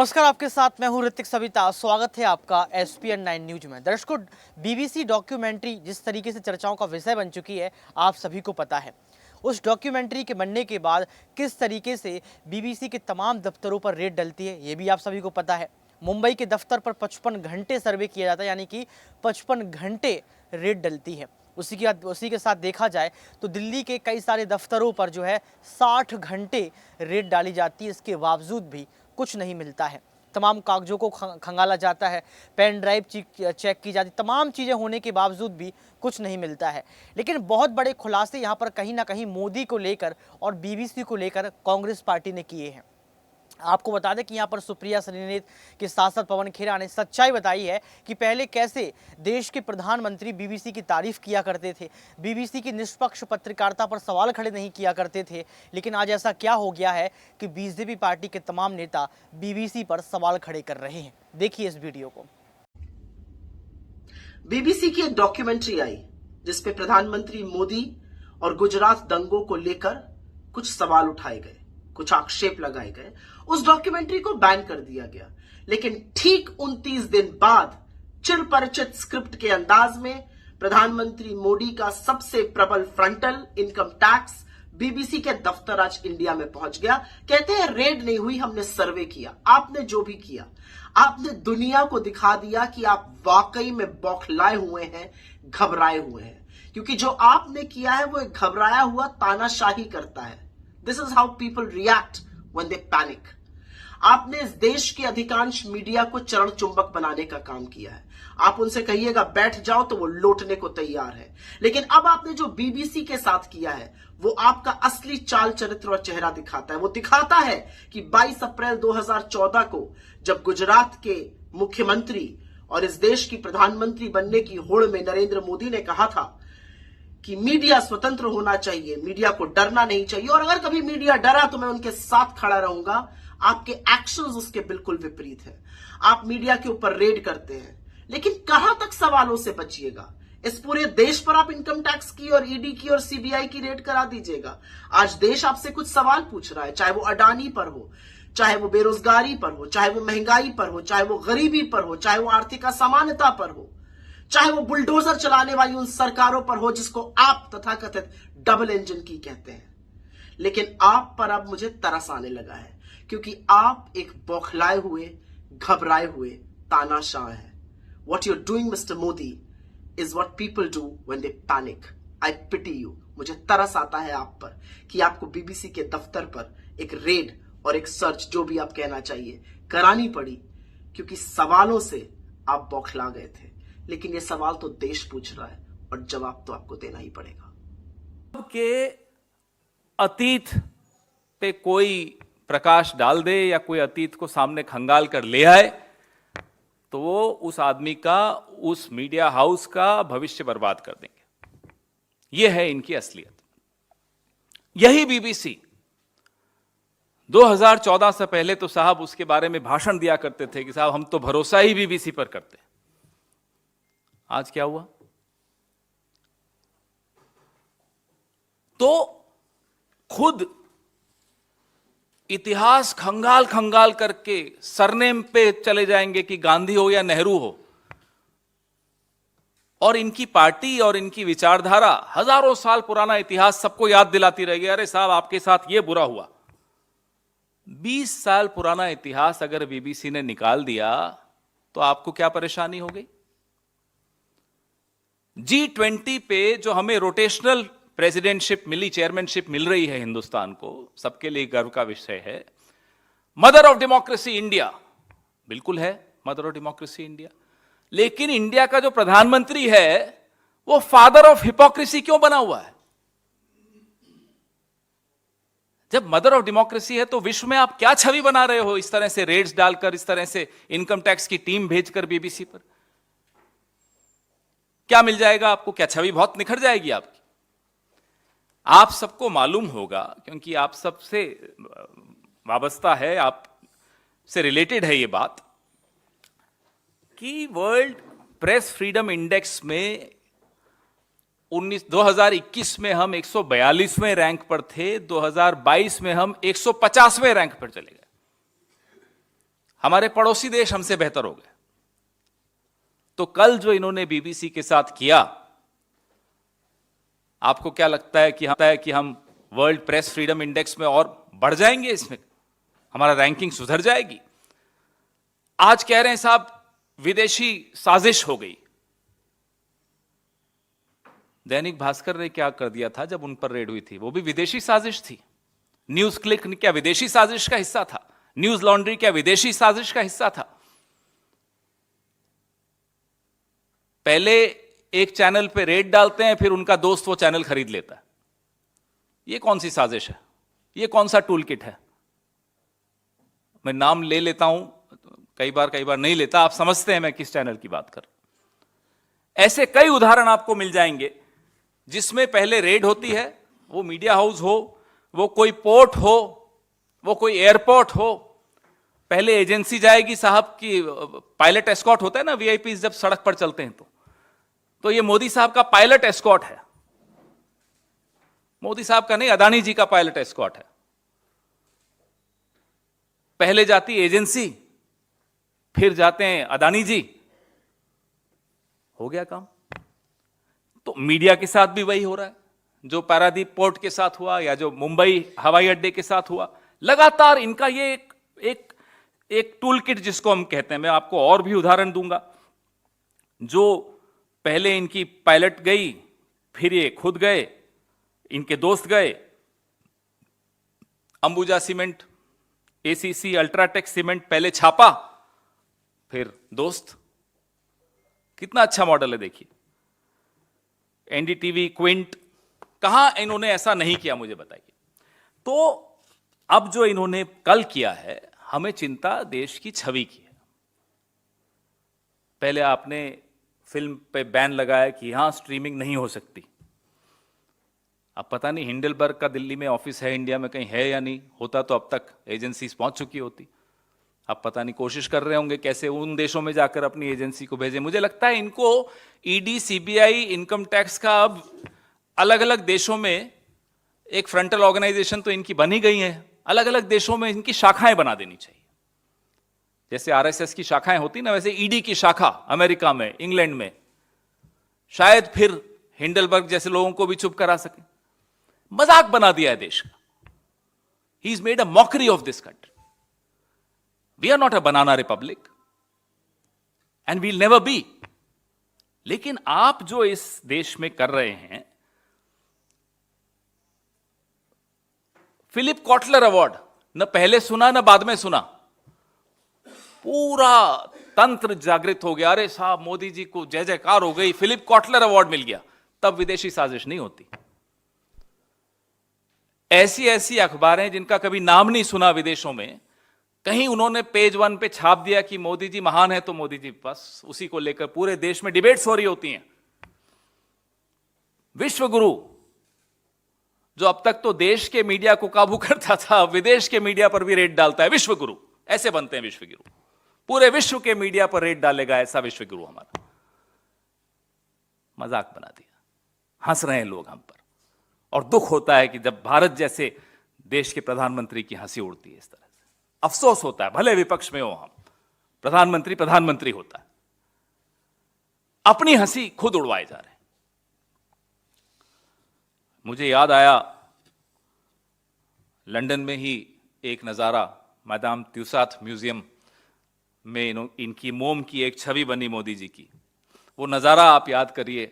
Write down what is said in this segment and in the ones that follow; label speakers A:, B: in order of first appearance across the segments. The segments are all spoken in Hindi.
A: नमस्कार, आपके साथ मैं हूं ऋतिक सविता। स्वागत है आपका SPN 9 न्यूज में। दर्शकों, BBC डॉक्यूमेंट्री जिस तरीके से चर्चाओं का विषय बन चुकी है, आप सभी को पता है। उस डॉक्यूमेंट्री के बनने के बाद किस तरीके से BBC के तमाम दफ्तरों पर रेड डलती है, ये भी आप सभी को पता है। मुंबई के दफ्तर पर 55 घंटे सर्वे किया जाता है, यानी कि 55 घंटे रेड डलती है। उसी के साथ देखा जाए तो दिल्ली के कई सारे दफ्तरों पर जो है 60 घंटे रेड डाली जाती है। इसके बावजूद भी कुछ नहीं मिलता है। तमाम कागजों को खंगाला जाता है, पेन ड्राइव चेक की जाती, तमाम चीज़ें होने के बावजूद भी कुछ नहीं मिलता है। लेकिन बहुत बड़े खुलासे यहाँ पर कहीं ना कहीं मोदी को लेकर और BBC को लेकर कांग्रेस पार्टी ने किए हैं। आपको बता दें कि यहाँ पर सुप्रिया श्रीनेत के साथ साथ पवन खेरा ने सच्चाई बताई है कि पहले कैसे देश के प्रधानमंत्री BBC की तारीफ किया करते थे, BBC की निष्पक्ष पत्रकारिता पर सवाल खड़े नहीं किया करते थे। लेकिन आज ऐसा क्या हो गया है कि BJP पार्टी के तमाम नेता BBC पर सवाल खड़े कर रहे हैं। देखिए इस वीडियो को।
B: BBC की एक डॉक्यूमेंट्री आई जिसपे प्रधानमंत्री मोदी और गुजरात दंगों को लेकर कुछ सवाल उठाए गए, कुछ आक्षेप लगाए गए। उस डॉक्यूमेंट्री को बैन कर दिया गया। लेकिन ठीक 29 दिन बाद चिरपरिचित स्क्रिप्ट के अंदाज में प्रधानमंत्री मोदी का सबसे प्रबल फ्रंटल इनकम टैक्स BBC के दफ्तर आज इंडिया में पहुंच गया। कहते हैं रेड नहीं हुई, हमने सर्वे किया। आपने जो भी किया, आपने दुनिया को दिखा दिया कि आप वाकई में बौखलाए हुए हैं, घबराए हुए हैं। क्योंकि जो आपने किया है वो एक घबराया हुआ तानाशाही करता है। This is how people react when they panic. आपने इस देश के अधिकांश मीडिया को चरण चुंबक बनाने का काम किया है। आप उनसे कहिएगा बैठ जाओ तो वो लौटने को तैयार है। लेकिन अब आपने जो BBC के साथ किया है वो आपका असली चाल चरित्र और चेहरा दिखाता है। वो दिखाता है कि 22 अप्रैल 2014 को जब गुजरात के मुख्यमंत्री और इस देश की प्रधानमंत्री बनने की होड़ में नरेंद्र मोदी ने कहा था कि मीडिया स्वतंत्र होना चाहिए, मीडिया को डरना नहीं चाहिए, और अगर कभी मीडिया डरा तो मैं उनके साथ खड़ा रहूंगा। आपके एक्शंस उसके बिल्कुल विपरीत है। आप मीडिया के ऊपर रेड करते हैं, लेकिन कहां तक सवालों से बचिएगा? इस पूरे देश पर आप इनकम टैक्स की और ED की और CBI की रेड करा दीजिएगा। आज देश आपसे कुछ सवाल पूछ रहा है, चाहे वो अडानी पर हो, चाहे वो बेरोजगारी पर हो, चाहे वो महंगाई पर हो, चाहे वो गरीबी पर हो, चाहे वो आर्थिक असमानता पर हो, चाहे वो बुलडोजर चलाने वाली उन सरकारों पर हो जिसको आप तथाकथित डबल इंजन की कहते हैं। लेकिन आप पर अब मुझे तरस आने लगा है, क्योंकि आप एक बौखलाए हुए, घबराए हुए तानाशाह हैं। What you're doing, Mr. Modi, is what people do when they panic. I pity you. मुझे तरस आता है आप पर कि आपको BBC के दफ्तर पर एक रेड और एक सर्च, जो भी आप कहना चाहिए, करानी पड़ी, क्योंकि सवालों से आप बौखला गए थे। लेकिन ये सवाल तो देश पूछ रहा है और जवाब तो आपको देना ही पड़ेगा।
C: के अतीत पे कोई प्रकाश डाल दे या कोई अतीत को सामने खंगाल कर ले आए तो वो उस आदमी का, उस मीडिया हाउस का भविष्य बर्बाद कर देंगे। ये है इनकी असलियत। यही BBC 2014 से पहले तो साहब उसके बारे में भाषण दिया करते थे कि साहब हम तो भरोसा ही BBC पर करते हैं। आज क्या हुआ? तो खुद इतिहास खंगाल खंगाल करके सरनेम पे चले जाएंगे कि गांधी हो या नेहरू हो, और इनकी पार्टी और इनकी विचारधारा हजारों साल पुराना इतिहास सबको याद दिलाती रहेगी। अरे साहब आपके साथ ये बुरा हुआ। 20 साल पुराना इतिहास अगर BBC ने निकाल दिया तो आपको क्या परेशानी हो गई? G20 पे जो हमें रोटेशनल प्रेसिडेंटशिप मिली, चेयरमैनशिप मिल रही है हिंदुस्तान को, सबके लिए गर्व का विषय है। मदर ऑफ डेमोक्रेसी इंडिया, बिल्कुल है मदर ऑफ डेमोक्रेसी इंडिया। लेकिन इंडिया का जो प्रधानमंत्री है वो फादर ऑफ हिपोक्रेसी क्यों बना हुआ है? जब मदर ऑफ डेमोक्रेसी है तो विश्व में आप क्या छवि बना रहे हो? इस तरह से रेड्स डालकर, इस तरह से इनकम टैक्स की टीम भेजकर BBC पर क्या मिल जाएगा आपको? क्या छवि बहुत निखर जाएगी आपकी? आप सबको मालूम होगा, क्योंकि आप सबसे वाबस्ता है, आप से रिलेटेड है ये बात, कि वर्ल्ड प्रेस फ्रीडम इंडेक्स में 2021 में हम 142वें रैंक पर थे, 2022 में हम 150वें रैंक पर चले गए। हमारे पड़ोसी देश हमसे बेहतर हो गए। तो कल जो इन्होंने बीबीसी के साथ किया, आपको क्या लगता है कि हम वर्ल्ड प्रेस फ्रीडम इंडेक्स में और बढ़ जाएंगे? इसमें हमारा रैंकिंग सुधर जाएगी? आज कह रहे हैं साहब विदेशी साजिश हो गई। दैनिक भास्कर ने क्या कर दिया था जब उन पर रेड हुई थी? वो भी विदेशी साजिश थी। न्यूज क्लिक क्या विदेशी साजिश का हिस्सा था? न्यूज लॉन्ड्री क्या विदेशी साजिश का हिस्सा था? पहले एक चैनल पे रेड डालते हैं, फिर उनका दोस्त वो चैनल खरीद लेता है। ये कौन सी साजिश है? ये कौन सा टूल किट है? मैं नाम ले लेता हूं, कई बार नहीं लेता। आप समझते हैं मैं किस चैनल की बात कर रहा हूं। ऐसे कई उदाहरण आपको मिल जाएंगे जिसमें पहले रेड होती है, वो मीडिया हाउस हो, वो कोई पोर्ट हो, वो कोई एयरपोर्ट हो। पहले एजेंसी जाएगी साहब की, पायलट एस्कॉर्ट होता है ना वीआईपी जब सड़क पर चलते हैं तो ये मोदी साहब का पायलट एस्कॉर्ट है। मोदी साहब का नहीं, अदानी जी का पायलट एस्कॉर्ट है। पहले जाती एजेंसी, फिर जाते हैं अदानी जी, हो गया काम। तो मीडिया के साथ भी वही हो रहा है, जो पारादीप पोर्ट के साथ हुआ या जो मुंबई हवाई अड्डे के साथ हुआ। लगातार इनका ये एक टूल किट जिसको हम कहते हैं, मैं आपको और भी उदाहरण दूंगा। जो पहले इनकी पायलट गई, फिर ये खुद गए, इनके दोस्त गए। Ambuja cement, ACC, UltraTech cement पहले छापा, फिर दोस्त। कितना अच्छा मॉडल है देखिए। एनडीटीवी, क्विंट, कहां इन्होंने ऐसा नहीं किया मुझे बताइए। तो अब जो इन्होंने कल किया है, हमें चिंता देश की छवि की है। पहले आपने फिल्म पे बैन लगाया कि यहां स्ट्रीमिंग नहीं हो सकती। अब पता नहीं हिंडलबर्ग का दिल्ली में ऑफिस है, इंडिया में कहीं है या नहीं, होता तो अब तक एजेंसीज पहुंच चुकी होती। अब पता नहीं कोशिश कर रहे होंगे कैसे उन देशों में जाकर अपनी एजेंसी को भेजें। मुझे लगता है इनको ईडी, सीबीआई, इनकम टैक्स का अब अलग अलग देशों में एक फ्रंटल ऑर्गेनाइजेशन तो इनकी बनी गई है, अलग अलग देशों में इनकी शाखाएं बना देनी चाहिए। जैसे आरएसएस की शाखाएं होती ना, वैसे ईडी की शाखा अमेरिका में, इंग्लैंड में, शायद फिर हिंडलबर्ग जैसे लोगों को भी चुप करा सके। मजाक बना दिया है देश का। He is made a mockery of this country. We are not a banana republic and we'll never be. लेकिन आप जो इस देश में कर रहे हैं, फिलिप कॉटलर अवार्ड न पहले सुना न बाद में सुना, पूरा तंत्र जागृत हो गया। अरे साहब मोदी जी को जय जयकार हो गई, फिलिप कॉटलर अवार्ड मिल गया। तब विदेशी साजिश नहीं होती। ऐसी ऐसी अखबारें जिनका कभी नाम नहीं सुना विदेशों में, कहीं उन्होंने पेज 1 पे छाप दिया कि मोदी जी महान है, तो मोदी जी बस उसी को लेकर पूरे देश में डिबेट्स हो रही होती हैं। विश्व गुरु जो अब तक तो देश के मीडिया को काबू करता था, विदेश के मीडिया पर भी रेड डालता है। विश्व गुरु ऐसे बनते हैं। विश्व गुरु पूरे विश्व के मीडिया पर रेड डालेगा, ऐसा विश्व गुरु हमारा। मजाक बना दिया। हंस रहे हैं लोग हम पर, और दुख होता है कि जब भारत जैसे देश के प्रधानमंत्री की हंसी उड़ती है इस तरह से। अफसोस होता है, भले विपक्ष में हो हम, प्रधानमंत्री होता है, अपनी हंसी खुद उड़वाए जा रहे हैं। मुझे याद आया लंदन में ही एक नजारा, मैदाम त्यूसाथ म्यूजियम में इनकी मोम की एक छवि बनी मोदी जी की। वो नजारा आप याद करिए,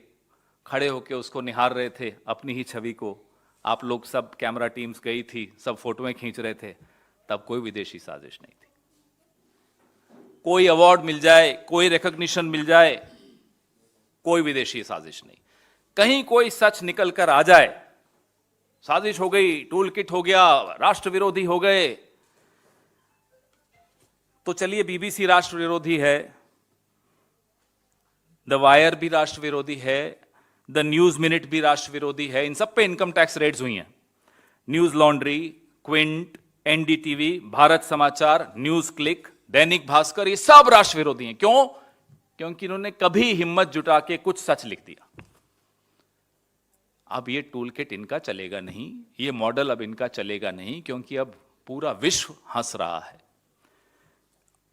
C: खड़े होकर उसको निहार रहे थे, अपनी ही छवि को। आप लोग सब कैमरा टीम्स गई थी, सब फोटोएं खींच रहे थे। तब कोई विदेशी साजिश नहीं थी। कोई अवार्ड मिल जाए, कोई रिकॉग्निशन मिल जाए, कोई विदेशी साजिश नहीं। कहीं कोई सच निकल कर आ जाए, साजिश हो गई, टूल किट हो गया, राष्ट्र विरोधी हो गए, तो चलिए बीबीसी राष्ट्र विरोधी है, द वायर भी राष्ट्र विरोधी है, द न्यूज मिनट भी राष्ट्र विरोधी है। इन सब पे इनकम टैक्स रेड्स हुई हैं। News laundry, Quint, NDTV, Bharat समाचार, न्यूज क्लिक, दैनिक भास्कर, ये सब राष्ट्र विरोधी हैं। क्यों? क्योंकि इन्होंने कभी हिम्मत जुटा के कुछ सच लिख दिया। अब ये टूल किट इनका चलेगा नहीं, ये मॉडल अब इनका चलेगा नहीं, क्योंकि अब पूरा विश्व हंस रहा है।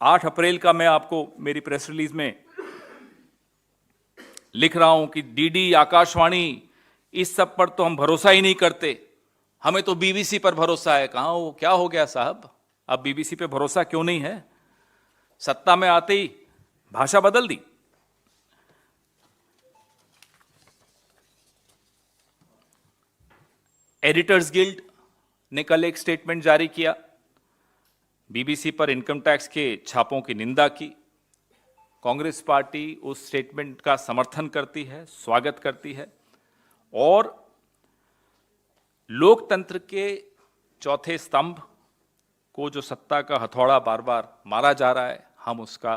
C: 8 अप्रैल का मैं आपको मेरी प्रेस रिलीज में लिख रहा हूं कि डीडी, आकाशवाणी, इस सब पर तो हम भरोसा ही नहीं करते, हमें तो बीबीसी पर भरोसा है। कहां हो, क्या हो गया साहब, अब बीबीसी पे भरोसा क्यों नहीं है? सत्ता में आते ही भाषा बदल दी। एडिटर्स गिल्ड ने कल एक स्टेटमेंट जारी किया, बीबीसी पर इनकम टैक्स के छापों की निंदा की। कांग्रेस पार्टी उस स्टेटमेंट का समर्थन करती है, स्वागत करती है और लोकतंत्र के चौथे स्तंभ को जो सत्ता का हथौड़ा बार बार मारा जा रहा है, हम उसका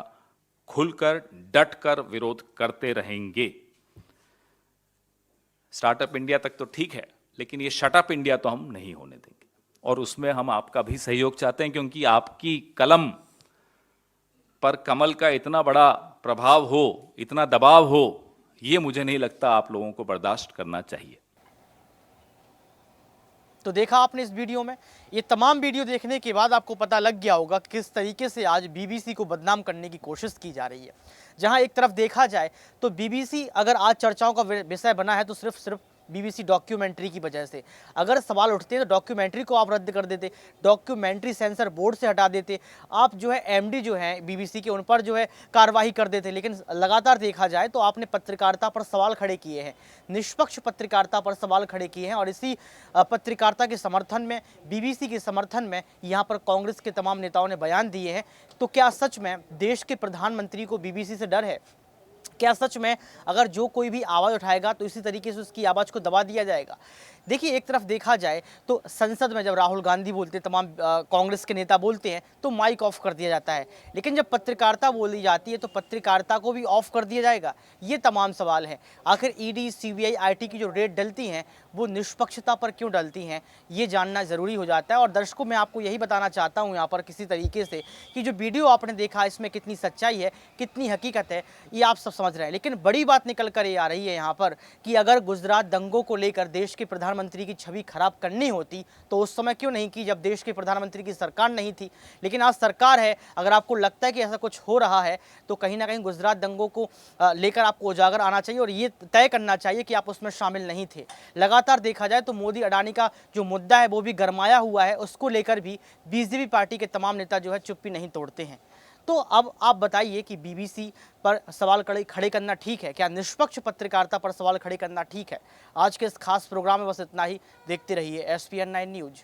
C: खुलकर डटकर विरोध करते रहेंगे। स्टार्टअप इंडिया तक तो ठीक है, लेकिन ये शटअप इंडिया तो हम नहीं होने देंगे और उसमें हम आपका भी सहयोग चाहते हैं, क्योंकि आपकी कलम पर कमल का इतना बड़ा प्रभाव हो, इतना दबाव हो, ये मुझे नहीं लगता आप लोगों को बर्दाश्त करना चाहिए।
A: तो देखा आपने इस वीडियो में, ये तमाम वीडियो देखने के बाद आपको पता लग गया होगा किस तरीके से आज बीबीसी को बदनाम करने की कोशिश की जा रही है। जहां एक तरफ देखा जाए तो बीबीसी अगर आज चर्चाओं का विषय बना है तो सिर्फ बीबीसी डॉक्यूमेंट्री की वजह से। अगर सवाल उठते हैं तो डॉक्यूमेंट्री को आप रद्द कर देते, डॉक्यूमेंट्री सेंसर बोर्ड से हटा देते, आप जो है एमडी जो है बीबीसी के उन पर जो है कार्रवाई कर देते। लेकिन लगातार देखा जाए तो आपने पत्रकारिता पर सवाल खड़े किए हैं, निष्पक्ष पत्रकारिता पर सवाल खड़े किए हैं और इसी पत्रकारिता के समर्थन में, बीबीसी के समर्थन में यहाँ पर कांग्रेस के तमाम नेताओं ने बयान दिए हैं। तो क्या सच में देश के प्रधानमंत्री को बीबीसी से डर है? क्या सच में अगर जो कोई भी आवाज़ उठाएगा तो इसी तरीके से उसकी आवाज़ को दबा दिया जाएगा? देखिए, एक तरफ देखा जाए तो संसद में जब राहुल गांधी बोलते, तमाम कांग्रेस के नेता बोलते हैं तो माइक ऑफ कर दिया जाता है, लेकिन जब पत्रकारिता बोली जाती है तो पत्रकारिता को भी ऑफ कर दिया जाएगा। ये तमाम सवाल हैं। आखिर ईडी, सीबीआई, आईटी की जो रेड डलती हैं वो निष्पक्षता पर क्यों डलती हैं, ये जानना ज़रूरी हो जाता है। और दर्शकों, मैं आपको यही बताना चाहता हूँ यहाँ पर किसी तरीके से कि जो वीडियो आपने देखा इसमें कितनी सच्चाई है, कितनी हकीकत है, ये आप सब समझ रहे हैं। लेकिन बड़ी बात निकल कर ये आ रही है यहाँ पर कि अगर गुजरात दंगों को लेकर देश के प्रधानमंत्री की छवि खराब करनी होती तो उस समय क्यों नहीं की, जब देश के प्रधानमंत्री की सरकार नहीं थी। लेकिन आज सरकार है। अगर आपको लगता है कि ऐसा कुछ हो रहा है तो कहीं ना कहीं गुजरात दंगों को लेकर आपको उजागर आना चाहिए और ये तय करना चाहिए कि आप उसमें शामिल नहीं थे। लगातार देखा जाए तो मोदी अडानी का जो मुद्दा है वो भी गरमाया हुआ है, उसको लेकर भी बीजेपी पार्टी के तमाम नेता जो है चुप्पी नहीं तोड़ते हैं। तो अब आप बताइए कि बीबीसी पर सवाल खड़े करना ठीक है क्या? निष्पक्ष पत्रकारिता पर सवाल खड़े करना ठीक है? आज के इस खास प्रोग्राम में बस इतना ही। देखते रहिए SPN9 न्यूज।